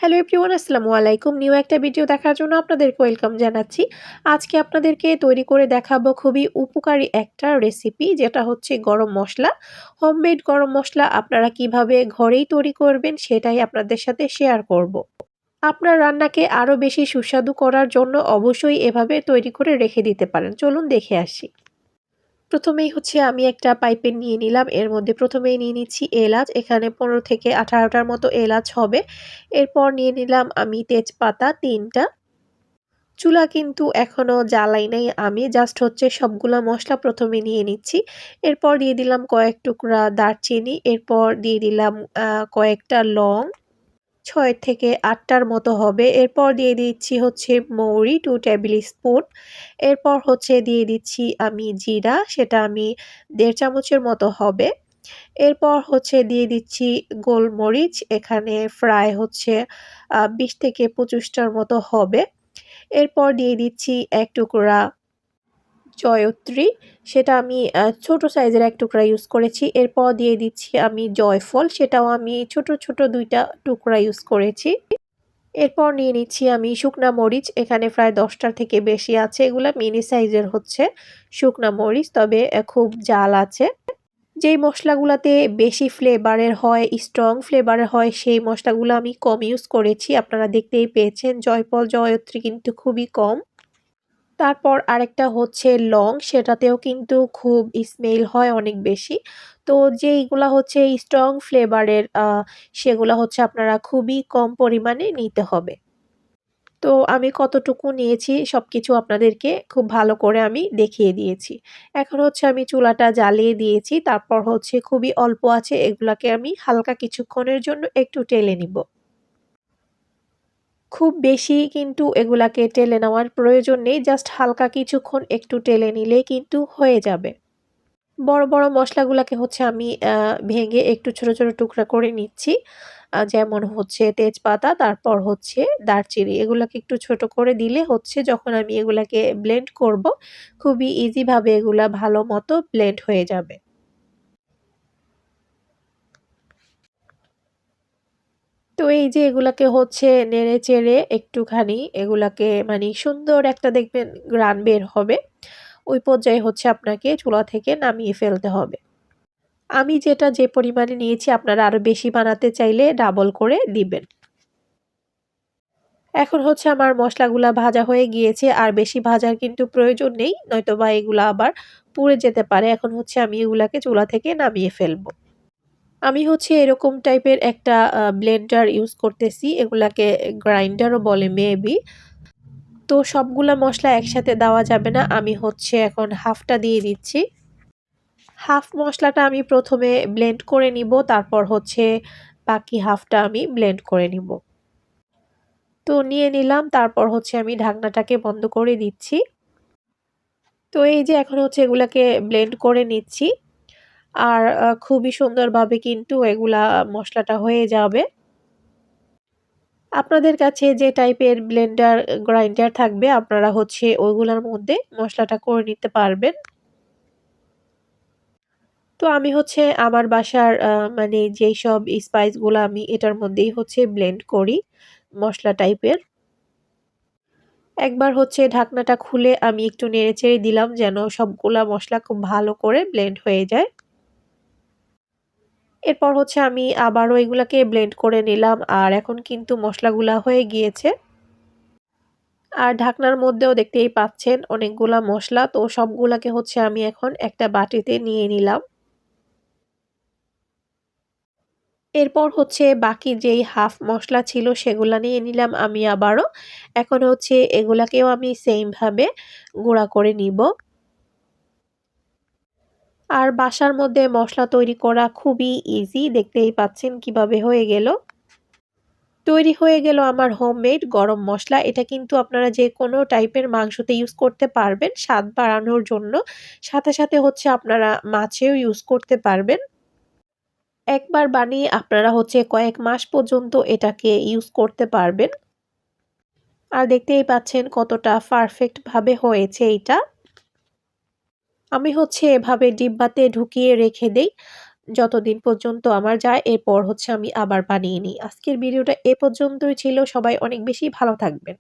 Hello everyone, আসসালামু আলাইকুম। New একটা ভিডিও দেখার জন্য আপনাদেরকে ওয়েলকাম জানাচ্ছি। আজকে আপনাদেরকে তৈরি করে দেখাবো খুবই উপকারী একটা রেসিপি, যেটা হচ্ছে গরম মসলা। হোমমেড গরম মসলা আপনারা কিভাবে ঘরেই তৈরি করবেন সেটাই আপনাদের সাথে শেয়ার করব। আপনার রান্নাকে আরও বেশি সুস্বাদু করার জন্য অবশ্যই এভাবে তৈরি করে রেখে দিতে পারেন। চলুন দেখে আসি। প্রথমেই হচ্ছে আমি একটা পাইপেন নিয়ে নিলাম। এর মধ্যে প্রথমেই নিয়ে নিচ্ছি এলাচ। এখানে ১৫ থেকে ১৮ টার মতো এলাচ হবে। এরপর নিয়ে নিলাম আমি তেজপাতা ৩ টা। চুলা কিন্তু এখনো জ্বালাই নাই আমি। জাস্ট হচ্ছে সবগুলা মসলা প্রথমে নিয়ে নিচ্ছি। এরপর দিয়ে দিলাম কয়েক টুকরা দারচিনি। এরপর দিয়ে দিলাম কয়েকটা লং। ৬ থেকে ৮ টার মতো হবে। এরপর দিয়ে দিচ্ছি হচ্ছে মৌরি ২ টেবিল স্পুন। এরপর হচ্ছে দিয়ে দিচ্ছি আমি জিরা, সেটা আমি ১.৫ চামচের মতো হবে। এরপর হচ্ছে দিয়ে দিচ্ছি গোলমরিচ, এখানে ফ্রাই হচ্ছে ২০ থেকে ২৫ টার মতো হবে। এরপর দিয়ে দিচ্ছি ১ টুকরা জয়ত্রী, সেটা আমি ছোট সাইজের ১ টুকরা ইউজ করেছি। এরপর দিয়ে দিচ্ছি আমি জয়ফল, সেটাও আমি ছোট, ছোট ২ টা টুকরা ইউজ করেছি। এরপর নিয়ে নিচ্ছি আমি শুকনা মরিচ, এখানে প্রায় ১০ টার থেকে বেশি আছে। এগুলা মিনি সাইজের হচ্ছে শুকনা মরিচ, তবে খুব ঝাল আছে। যেই মসলাগুলাতে বেশি ফ্লেভারের হয়, স্ট্রং ফ্লেভারের হয়, সেই মসলাগুলো আমি কম ইউজ করেছি। আপনারা দেখতেই পেয়েছেন জয়ফল, জয়ত্রী কিন্তু খুবই কম। তারপর আরেকটা হচ্ছে লং, সেটাতেও কিন্তু খুব স্মেল হয় অনেক বেশি। তো যেইগুলা হচ্ছে স্ট্রং ফ্লেভারের সেগুলা হচ্ছে আপনারা খুবই কম পরিমাণে নিতে হবে। তো আমি কতটুকু নিয়েছি সবকিছু আপনাদেরকে খুব ভালো করে আমি দেখিয়ে দিয়েছি। এখন হচ্ছে আমি চুলাটা জ্বালিয়ে দিয়েছি। তারপর হচ্ছে খুবই অল্প আঁচে এগুলাকে আমি হালকা কিছুক্ষণের জন্য একটু টেলে নিব। খুব বেশি কিন্তু এগুলাকে টেলে নেওয়ার প্রয়োজন নেই। জাস্ট হালকা কিছুক্ষণ একটু টেলে নিলেই কিন্তু হয়ে যাবে। বড়, বড় মসলাগুলাকে হচ্ছে আমি ভেঙে একটু ছোট, ছোট টুকরা করে নিচ্ছি। যেমন হচ্ছে তেজপাতা, তারপর হচ্ছে দারচিনি। এগুলাকে একটু ছোট করে দিলে হচ্ছে যখন আমি এগুলাকে ব্লেন্ড করব, খুবই ইজি ভাবে এগুলা ভালো মতো ব্লেন্ড হয়ে যাবে। তো এই যে এগুলাকে হচ্ছে নেড়ে-চেড়ে একটুখানি এগুলাকে মানে সুন্দর একটা দেখবেন ঘ্রাণ বের হবে। ওই পর্যায়ে হচ্ছে আপনাকে চুলা থেকে নামিয়ে ফেলতে হবে। আমি যেটা যে পরিমাণে নিয়েছি আপনারা আরো বেশি বানাতে চাইলে ডাবল করে দিবেন। এখন হচ্ছে আমার মসলাগুলা ভাজা হয়ে গিয়েছে, আর বেশি ভাজার কিন্তু প্রয়োজন নেই, নয়তোবা এগুলা আবার পুড়ে যেতে পারে। এখন হচ্ছে আমি এগুলাকে চুলা থেকে নামিয়ে ফেলবো। আমি হচ্ছে এরকম টাইপের একটা ব্লেন্ডার ইউজ করতেছি। এগুলাকে গ্রাইন্ডারও বলে মেবি। তো সবগুলা মসলা একসাথে দেওয়া যাবে না। আমি হচ্ছে এখন হাফটা দিয়ে দিচ্ছি। হাফ মসলাটা আমি প্রথমে ব্লেন্ড করে নিব, তারপর হচ্ছে বাকি হাফটা আমি ব্লেন্ড করে নিব। তো নিয়ে নিলাম, তারপর হচ্ছে আমি ঢাকনাটাকে বন্ধ করে দিচ্ছি। তো এই যে এখন হচ্ছে এগুলাকে ব্লেন্ড করে নিচ্ছি। আর খুবই সুন্দরভাবে কিন্তু এগুলা মসলাটা হয়ে যাবে। আপনাদের কাছে যে টাইপের ব্লেন্ডার, গ্রাইন্ডার থাকবে আপনারা হচ্ছে ওইগুলার মধ্যে মসলাটা করে নিতে পারবেন। তো আমি হচ্ছে আমার বাসার মানে যেইসব স্পাইস গুলা আমি এটার মধ্যেই হচ্ছে ব্লেন্ড করি মসলা টাইপের। একবার হচ্ছে ঢাকনাটা খুলে আমি একটু নেড়েচেড়ে দিলাম যেন সবগুলা মসলা খুব ভালো করে ব্লেন্ড হয়ে যায়। এরপর হচ্ছে আমি আবারও এগুলাকে ব্লেন্ড করে নিলাম, আর এখন কিন্তু মসলাগুলা হয়ে গিয়েছে। আর ঢাকনার মধ্যেও দেখতেই পাচ্ছেন অনেকগুলা মসলা, তো সবগুলাকে হচ্ছে আমি এখন একটা বাটিতে নিয়ে নিলাম। এরপর হচ্ছে বাকি যেই হাফ মসলা ছিল সেগুলা নিয়ে নিলাম আমি আবারও। এখন হচ্ছে এগুলাকেও আমি সেইম ভাবে গুঁড়া করে নিব। আর বাসার মধ্যে মসলা তৈরি করা খুবই ইজি, দেখতেই পাচ্ছেন কিভাবে হয়ে গেল। তৈরি হয়ে গেল আমার হোমমেড গরম মসলা। এটা কিন্তু আপনারা যেকোনো টাইপের মাংসতে ইউজ করতে পারবেন স্বাদ বাড়ানোর জন্য। সাথে, সাথে হচ্ছে আপনারা মাছেও ইউজ করতে পারবেন। একবার বানিয়ে আপনারা হচ্ছে কয়েক মাস পর্যন্ত এটাকে ইউজ করতে পারবেন। আর দেখতেই পাচ্ছেন কতটা পারফেক্ট ভাবে হয়েছে এইটা। আমি হচ্ছে এভাবে ডিব্বাতে ঢুকিয়ে রেখে দেই। যতদিন পর্যন্ত আমার যায় এরপর হচ্ছে আমি আবার বানিয়ে নিই। আজকের ভিডিওটা এ পর্যন্তই ছিল। সবাই অনেক বেশি ভালো থাকবেন।